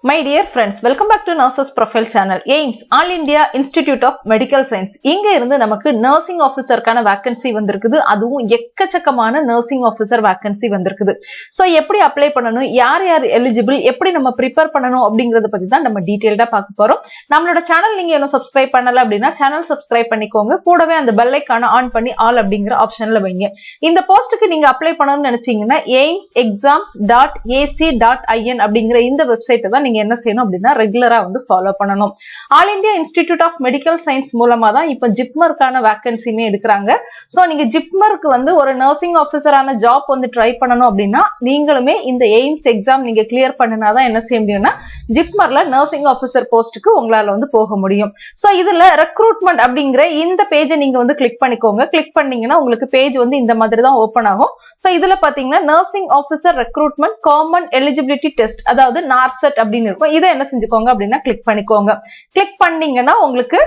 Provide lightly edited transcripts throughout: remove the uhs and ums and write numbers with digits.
My dear friends, welcome back to Nurses Profile Channel. AIIMS, All India Institute of Medical Science. இங்க இருந்து நமக்கு nursing officer கான vacancy வந்திருக்குது. அதுவும் எக்கச்சக்கமான nursing officer vacancy வந்திருக்குது. So எப்படி அப்ளை பண்ணணும், யார் யார் எலிஜிபிள், எப்படி நம்ம ப்ரிப்பேர் பண்ணணும் அப்படிங்கறத பத்தி தான் நம்ம டீடைல்டா பார்க்க போறோம். நம்மளோட சேனல் நீங்க இன்னும் சப்ஸ்கிரைப் பண்ணல அப்படின்னா சேனல் சப்ஸ்கிரைப் பண்ணிக்கோங்க. கூடவே அந்த பெல் ஐகானை ஆன் பண்ணி ஆல் அப்படிங்கிற ஆப்ஷன்ல வைங்க. இந்த போஸ்டுக்கு நீங்க அப்ளை பண்ணணும்னு நினைச்சீங்கன்னா aimsexams.ac.in அப்படிங்கிற இந்த வெப்சைட்டை தான் நீங்க என்ன செய்யணும் அப்படின்னா ரெகுலரா வந்து ஃபாலோ பண்ணணும். All India Institute of Medical Science மூலமா தான் இப்ப ஜிப்மர்க்கான வேகன்சியுமே எடுக்கிறாங்க. சோ நீங்க ஜிப்மருக்கு வந்து ஒரு நர்சிங் ஆபீசரான ஜாப் வந்து ட்ரை பண்ணணும் அப்படின்னா நீங்களுமே இந்த எய்ம்ஸ் எக்ஸாம் நீங்க கிளியர் பண்ணினாதான் என்ன செய்ய முடியும்னா ஜிப்மர்ல நர்சிங் ஆபீசர் போஸ்டுக்கு உங்களால வந்து போக முடியும். சோ இதுல ரெக்ரூட்மெண்ட் அப்படிங்கிற இந்த பேஜை நீங்க வந்து கிளிக் பண்ணிக்கோங்க. கிளிக் பண்ணீங்கன்னா உங்களுக்கு பேஜ் வந்து இந்த மாதிரி தான் ஓபன் ஆகும். சோ இதுல பாத்தீங்கன்னா nursing officer recruitment common eligibility test, அதாவது நார்செட் அப்படின்னு இருக்கும். இதை என்ன செஞ்சுக்கோங்க அப்படின்னா கிளிக் பண்ணிக்கோங்க. கிளிக் பண்ணீங்கன்னா உங்களுக்கு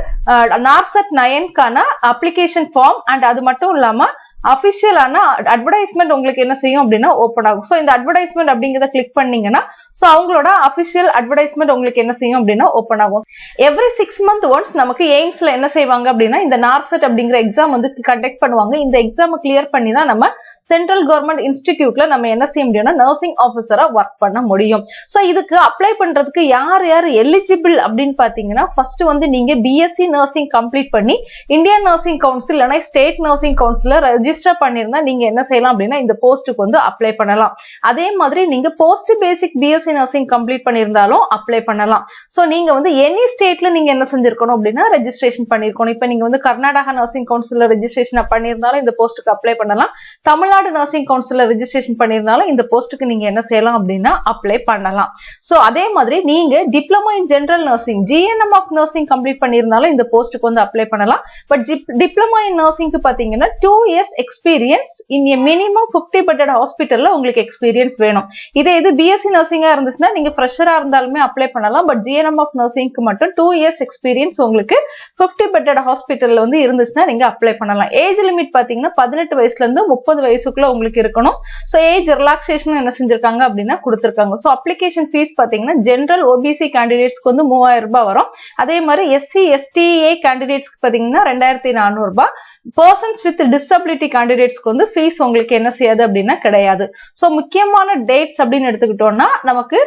நார்செட் 9க்கான அப்ளிகேஷன் ஃபார்ம் அண்ட் அது மட்டும் இல்லாம அபிஷியலான அட்வர்டைஸ்மெண்ட் உங்களுக்கு என்ன செய்யும் அப்படின்னா ஓபன் ஆகும். சோ இந்த அட்வர்டைஸ்மெண்ட் அப்படிங்கறத கிளிக் பண்ணீங்கன்னா சோ அவங்களோட அபிஷியல் அட்வர்டைஸ்மெண்ட் உங்களுக்கு என்ன செய்யும் அப்படின்னா ஓபன் ஆகும். எவ்ரி 6 months ஒன்ஸ் நமக்கு எய்ம்ஸ்ல என்ன செய்வாங்க அப்படின்னா இந்த நார்செட் அப்படிங்கிற எக்ஸாம் வந்து கண்டக்ட் பண்ணுவாங்க. இந்த எக்ஸாம் கிளியர் பண்ணி தான் நம்ம சென்ட்ரல் கவர்மெண்ட் இன்ஸ்டிடியூட்ல நம்ம என்ன செய்ய முடியும்னா நர்சிங் ஆபீசரா ஒர்க் பண்ண முடியும். சோ இதுக்கு அப்ளை பண்றதுக்கு யார் யார் எலிஜிபிள் அப்படின்னு பாத்தீங்கன்னா ஃபர்ஸ்ட் வந்து நீங்க பிஎஸ்சி நர்சிங் கம்ப்ளீட் பண்ணி இந்தியன் நர்சிங் கவுன்சில் இல்லைன்னா ஸ்டேட் நர்சிங் கவுன்சில ரெஜிஸ்டர் பண்ணிருந்தா நீங்க என்ன செய்யலாம் அப்படின்னா இந்த போஸ்டுக்கு வந்து அப்ளை பண்ணலாம். அதே மாதிரி நீங்க post basic BSc nursing complete பண்ணிருந்தாலும் அப்ளை பண்ணலாம். சோ நீங்க வந்து எனி ஸ்டேட்ல நீங்க என்ன செஞ்சிருக்கணும் அப்படின்னா ரெஜிஸ்ட்ரேஷன் பண்ணிருக்கணும். இப்ப நீங்க வந்து கர்நாடகா நர்சிங் கவுன்சில்ல ரெஜிஸ்ட்ரேஷன் பண்ணிருந்தாலும் இந்த போஸ்டுக்கு அப்ளை பண்ணலாம். தமிழ்நாடு நர்சிங் கவுன்சில்ல ரெஜிஸ்ட்ரேஷன் பண்ணிருந்தாலும் இந்த போஸ்டுக்கு நீங்க என்ன செய்யலாம் அப்படின்னா அப்ளை பண்ணலாம். சோ அதே மாதிரி நீங்க diploma in general nursing GNM of nursing complete பண்ணிருந்தாலும் இந்த போஸ்டுக்கு வந்து அப்ளை பண்ணலாம். பட் டிப்ளமோ இன் நர்சிங்க்கு பாத்தீங்கன்னா 2 years experience in a minimum 50 bedded ஹாஸ்பிட்டல்ல உங்களுக்கு எக்ஸ்பீரியன்ஸ் வேணும். இதே இது பிஎஸ்சி நர்சிங்கா இருந்துச்சுன்னா நீங்க ஃப்ரெஷரா இருந்தாலுமே அப்ளை பண்ணலாம். பட் ஜிஎன்எம் ஆஃப் நர்சிங்க்கு மட்டும் 2 years எக்ஸ்பீரியன்ஸ் உங்களுக்கு 50 bedded ஹாஸ்பிட்டல்ல வந்து இருந்துச்சுன்னா நீங்க அப்ளை பண்ணலாம். ஏஜ் லிமிட் பாத்தீங்கன்னா 18 வயசுல இருந்து 30 வயசுக்குள்ள உங்களுக்கு இருக்கணும். சோ ஏஜ் ரிலாக்ஸேஷன் என்ன செஞ்சிருக்காங்க அப்படின்னா கொடுத்திருக்காங்க. சோ அப்ளிகேஷன் ஃபீஸ் பாத்தீங்கன்னா ஜெனரல் ஓபிசி கேண்டிடேட்ஸ்க்கு வந்து 3000 ரூபாய் வரும். அதே மாதிரி எஸ்சி எஸ்டிஏ கேண்டிடேட்ஸ்க்கு பாத்தீங்கன்னா 2400 ரூபாய். பர்சன்ஸ் வித் டிசபிலிட்டி கேண்டிடேட்ஸ்க்கு வந்து ஃபீஸ் உங்களுக்கு என்ன செய்யாது அப்படின்னா கிடையாது. சோ முக்கியமான டேட்ஸ் அப்படின்னு எடுத்துக்கிட்டோம்னா நமக்கு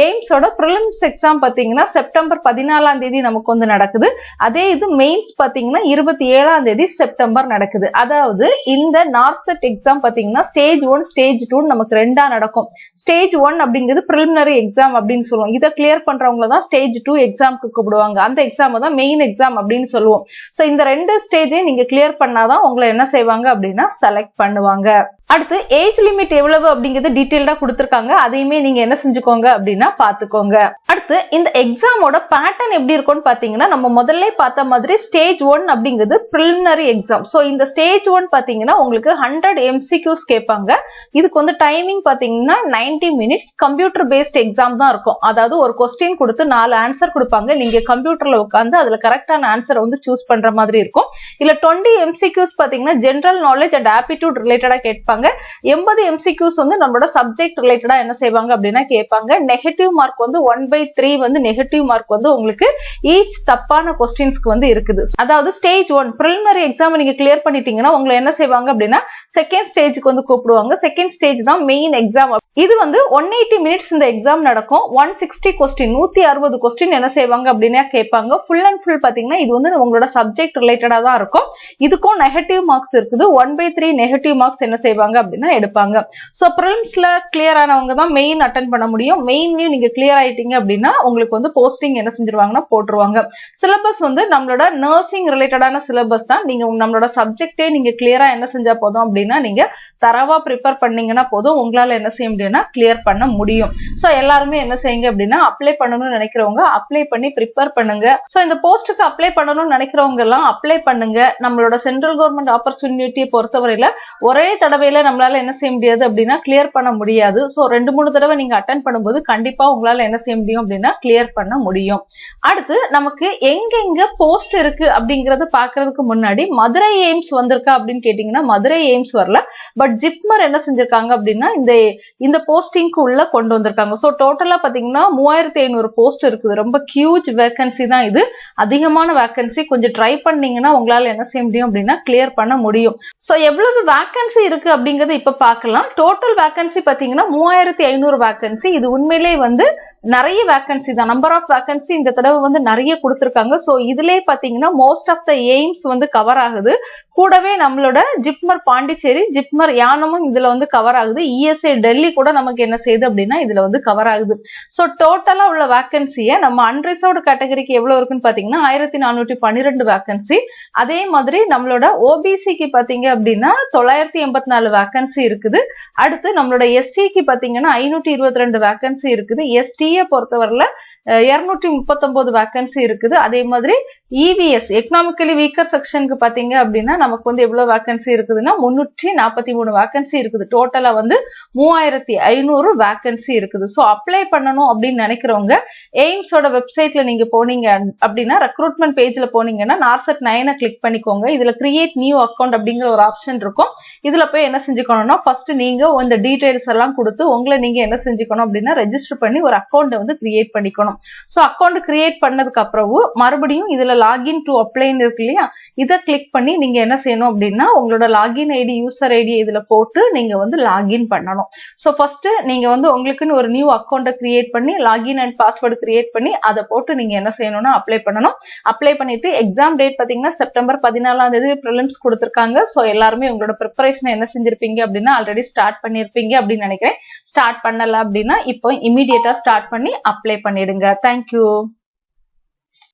எய்ம்ஸோட பிரிலிம்ஸ் எக்ஸாம் பாத்தீங்கன்னா செப்டம்பர் 14ஆம் தேதி நமக்கு வந்து நடக்குது. அதே இது மெயின்ஸ் பாத்தீங்கன்னா 27ஆம் தேதி செப்டம்பர் நடக்குது. அதாவது இந்த நார்செட் எக்ஸாம் பாத்தீங்கன்னா ஸ்டேஜ் 1 ஸ்டேஜ் 2 நமக்கு ரெண்டா நடக்கும். ஸ்டேஜ் 1 அப்படிங்கிறது பிரிலிமினரி எக்ஸாம் அப்படின்னு சொல்லுவோம். இதை கிளியர் பண்றவங்க தான் ஸ்டேஜ் 2 எக்ஸாம்க்கு கூப்பிடுவாங்க. அந்த எக்ஸாம் தான் மெயின் எக்ஸாம் அப்படின்னு சொல்லுவோம். சோ இந்த ரெண்டு ஸ்டேஜையும் நீங்க கிளியர் பண்ணாதான் உங்களை என்ன செய்வாங்க அப்படின்னா செலக்ட் பண்ணுவாங்க. அடுத்து ஏஜ் லிமிட் எவ்வளவு அப்படிங்கிறது டீடைல்டா கொடுத்திருக்காங்க. அதையுமே நீங்க என்ன செஞ்சுக்கோங்க அப்படின்னா பாத்துக்கோங்க. அடுத்து இந்த எக்ஸாமோட பேட்டர்ன் எப்படி இருக்கும்னு பாத்தீங்கன்னா நம்ம முதல்ல பார்த்த மாதிரி ஸ்டேஜ் 1 அப்படிங்கிறது பிரிலிமினரி எக்ஸாம். சோ இந்த ஸ்டேஜ் 1 பாத்தீங்கன்னா உங்களுக்கு 100 MCQs கேட்பாங்க. இதுக்கு வந்து டைமிங் பாத்தீங்கன்னா 90 minutes. கம்ப்யூட்டர் பேஸ்ட் எக்ஸாம் தான் இருக்கும். அதாவது ஒரு கொஸ்டின் கொடுத்து 4 ஆன்சர் கொடுப்பாங்க. நீங்க கம்ப்யூட்டர்ல உட்காந்து அதுல கரெக்டான ஆன்சரை வந்து சூஸ் பண்ற மாதிரி இருக்கும். இல்ல 20 MCQs பாத்தீங்கன்னா ஜெனரல் நாலேஜ் அண்ட் ஆப்டிடியூட் ரிலேட்டடா கேட்பாங்க. 80 MCQs வந்து நம்மளோட சப்ஜெக்ட் ரிலேட்டடா என்ன செய்வாங்க அப்படின்னா கேட்பாங்க. நெகட்டிவ் மார்க் வந்து 1/3 வந்து நெகட்டிவ் மார்க் வந்து உங்களுக்கு ஈச் தப்பான கொஸ்டின்ஸ்க்கு வந்து இருக்குது. அதாவது ஸ்டேஜ் 1 பிரிலிமினரி எக்ஸாம் நீங்க கிளியர் பண்ணிட்டீங்கன்னா உங்களை என்ன செய்வாங்க அப்படின்னா செகண்ட் ஸ்டேஜுக்கு வந்து கூப்பிடுவாங்க. செகண்ட் ஸ்டேஜ் தான் மெயின் எக்ஸாம். இது வந்து 180 minutes இந்த எக்ஸாம் நடக்கும். 160 கொஸ்டின் 160 கொஸ்டின் என்ன செய்வாங்க அப்படின்னா கேட்பாங்க. ஃபுல் அண்ட் ஃபுல் பாத்தீங்கன்னா இது வந்து உங்களோட சப்ஜெக்ட் ரிலேட்டடா தான் இருக்கும். இதுக்கும் நெகட்டிவ் மார்க்ஸ் இருக்குது. 1/3 நெகட்டிவ் மார்க்ஸ் என்ன செய்வாங்க அப்படின்னா எடுப்பாங்க. சோ பிரிலிம்ஸ்ல கிளியர் ஆனவங்க தான் மெயின் அட்டெண்ட் பண்ண முடியும். மெயின்லயும் நீங்க கிளியர் ஆயிட்டீங்க அப்படின்னா உங்களுக்கு வந்து போஸ்டிங் என்ன செஞ்சிருவாங்கன்னா போட்டுருவாங்க. சிலபஸ் வந்து நம்மளோட நர்சிங் ரிலேட்டடான சிலபஸ் தான். நீங்க நம்மளோட சப்ஜெக்டே நீங்க கிளியரா என்ன செஞ்சா போதும் அப்படின்னா நீங்க தரவா ப்ரிப்பேர் பண்ணீங்கன்னா போதும் உங்களால என்ன செய்ய முடியும்னா கிளியர் பண்ண முடியும். சோ எல்லாருமே என்ன செய்யுங்க அப்படின்னா அப்ளை பண்ணணும்னு நினைக்கிறவங்க அப்ளை பண்ணி ப்ரிப்பேர் பண்ணுங்க. சோ இந்த போஸ்டுக்கு அப்ளை பண்ணணும்னு நினைக்கிறவங்க எல்லாம் அப்ளை பண்ணுங்க. நம்மளோட சென்ட்ரல் கவர்மெண்ட் ஆப்பர்ச்சுனிட்டியை பொறுத்தவரையில ஒரே தடவையில நம்மளால என்ன செய்ய முடியாது அப்படின்னா கிளியர் பண்ண முடியாது. ஸோ 2-3 தடவை நீங்க அட்டன் பண்ணும்போது கண்டிப்பா உங்களால என்ன செய்ய முடியும் அப்படின்னா கிளியர் பண்ண முடியும். அடுத்து நமக்கு எங்கெங்க போஸ்ட் இருக்கு அப்படிங்கறத பாக்குறதுக்கு முன்னாடி மதுரை எய்ம்ஸ் வந்திருக்கா அப்படின்னு கேட்டீங்கன்னா மதுரை எய்ம்ஸ் வரல. பட் ஜிப்மர் என்ன செஞ்சிருக்காங்க அப்படின்னா இந்த போஸ்டிங்க்கு உள்ள கொண்டு வந்திருக்காங்க. ஸோ டோட்டலா பாத்தீங்கன்னா 3500 போஸ்ட் இருக்குது. ரொம்ப ஹியூஜ் வேகன்சி தான் இது, அதிகமான வேகன்சி. கொஞ்சம் ட்ரை பண்ணீங்கன்னா உங்களால என்ன செய்ய முடியும் அப்படின்னா கிளியர் பண்ண முடியும். ஸோ எவ்வளவு வேகன்சி இருக்கு அப்படிங்கறத இப்ப பாக்கலாம். டோட்டல் வேகன்சி பாத்தீங்கன்னா 3500 வேகன்சி. இது உண்மையிலே வந்து நிறைய வேகன்சி தான். நம்பர் ஆஃப் வேகன்சி இந்த தடவை வந்து நிறைய கொடுத்திருக்காங்க. ஸோ இதுலயே பாத்தீங்கன்னா மோஸ்ட் ஆஃப் த எய்ம்ஸ் வந்து கவர் ஆகுது. கூடவே நம்மளோட ஜிப்மர் பாண்டிச்சேரி, ஜிப்மர் யானமும் இதுல வந்து கவர் ஆகுது. இஎஸ்ஐ டெல்லி கூட நமக்கு என்ன செய்யுது அப்படின்னா இதுல வந்து கவர் ஆகுது. ஸோ டோட்டலா உள்ள வேகன்சியை நம்ம அன்ரிசர்வ்டு கேட்டகரிக்கு எவ்வளவு இருக்குன்னு பாத்தீங்கன்னா 1412 வேகன்சி. அதே மாதிரி நம்மளோட ஓபிசிக்கு பாத்தீங்க அப்படின்னா 984 வேகன்சி இருக்குது. அடுத்து நம்மளோட எஸ்சிக்கு பாத்தீங்கன்னா 522 வேகன்சி இருக்குது. எஸ்டியை பொறுத்தவரையில 239 வேகன்சி இருக்குது. அதே மாதிரி இவிஎஸ் எக்கனாமிக்கலி வீக்கர் செக்ஷனுக்கு பாத்தீங்க அப்படின்னா நமக்கு வந்து எவ்வளவு வேகன்சி இருக்குதுன்னா 343 வேகன்சி இருக்குது. டோட்டலா வந்து 3500 வேகன்சி இருக்குது. ஸோ அப்ளை பண்ணணும் அப்படின்னு நினைக்கிறவங்க எய்ம்ஸோட வெப்சைட்ல நீங்க போனீங்க அப்படின்னா ரெக்ரூட்மெண்ட் பேஜ்ல போனீங்கன்னா நார்செட் 9 கிளிக் பண்ணிக்கோங்க. இதுல கிரியேட் நியூ அக்கௌண்ட் அப்படிங்கிற ஒரு ஆப்ஷன் இருக்கும். இதுல போய் என்ன செஞ்சுக்கணும்னா ஃபர்ஸ்ட் நீங்க இந்த டீடைல்ஸ் எல்லாம் கொடுத்து உங்களை நீங்க என்ன செஞ்சுக்கணும் அப்படின்னா ரெஜிஸ்டர் பண்ணி ஒரு அக்கௌண்ட் வந்து கிரியேட் பண்ணிக்கணும். ஸோ அக்கௌண்ட் கிரியேட் பண்ணதுக்கு அப்புறம் மறுபடியும் இதுல லாகின் டு அப்ளைன்னு இருக்கு இல்லையா, இதை கிளிக் பண்ணி நீங்க என்ன செய்யணும் அப்படின்னா உங்களோட லாகின் ஐடி யூசர் ஐடி இதுல போட்டு நீங்க வந்து லாகின் பண்ணணும். ஸோ ஃபர்ஸ்ட் நீங்க வந்து உங்களுக்குன்னு ஒரு நியூ அக்கௌண்ட்டை கிரியேட் பண்ணி லாகின் அண்ட் பாஸ்வேர்டு கிரியேட் பண்ணி அதை போட்டு நீங்க என்ன செய்யணும்னா அப்ளை பண்ணணும். அப்ளை பண்ணிட்டு எக்ஸாம் டேட் பாத்தீங்கன்னா செப்டம்பர் 14 பிரிலிம்ஸ் கொடுத்திருக்காங்க. ஸோ எல்லாருமே உங்களோட ப்ரிப்பரேஷன் என்ன செஞ்சிருப்பீங்க அப்படின்னா ஆல்ரெடி ஸ்டார்ட் பண்ணிருப்பீங்க அப்படின்னு நினைக்கிறேன். ஸ்டார்ட் பண்ணல அப்படின்னா இப்போ இமீடியட்டா ஸ்டார்ட் பண்ணி அப்ளை பண்ணிடுங்க. தேங்க்யூ.